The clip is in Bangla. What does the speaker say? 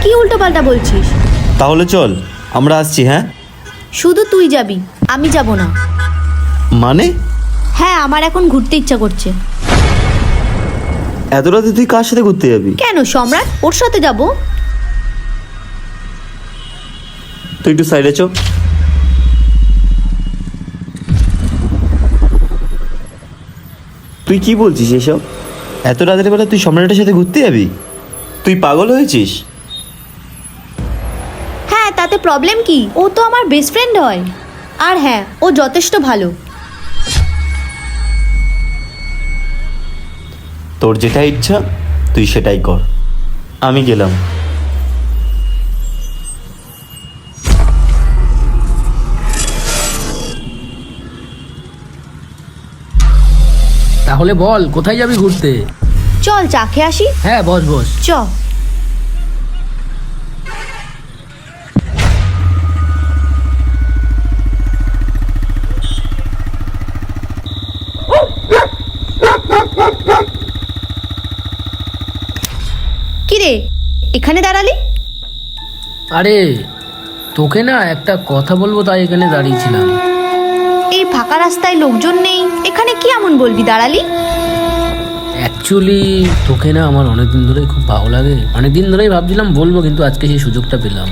কি উল্টোপাল্টা বলছিস? তাহলে চল, আমরা আসছি। হ্যাঁ, শুধু তুই যাবি, আমি যাব না। মানে হ্যাঁ, আমার এখন ঘুরতে ইচ্ছা করছে। এত রাতে তুই কার সাথে ঘুরতে যাবি? কেন, সম্রাট, ওর সাথে যাব। তুই একটু সাইডে চ। তুই কি বলছিস এসব? এত রাতের বেলা তুই সম্রাটের সাথে ঘুরতে যাবি? তুই পাগল হয়েছিস? হ্যাঁ, তাতে প্রবলেম কি? ও তো আমার বেস্ট ফ্রেন্ড হয়। আর হ্যাঁ, ও যথেষ্ট ভালো। তোর যেটা ইচ্ছা তুই সেটাই কর, আমি গেলাম। তাহলে বল, কোথায় যাবি ঘুরতে? চল চা খেয়ে আসি। হ্যাঁ, বস বস। চ। কিরে, এখানে দাঁড়ালি? আরে তোকে না একটা কথা বলবো, তাই এখানে দাঁড়িয়েছিলাম। এই ফাঁকা রাস্তায় লোকজন নেই, এখানে কি এমন বলবি দাঁড়ালি? অ্যাকচুয়ালি তোকে না আমার অনেকদিন ধরেই খুব ভালো লাগে। অনেকদিন ধরেই ভাবছিলাম বলবো, কিন্তু আজকে সেই সুযোগটা পেলাম।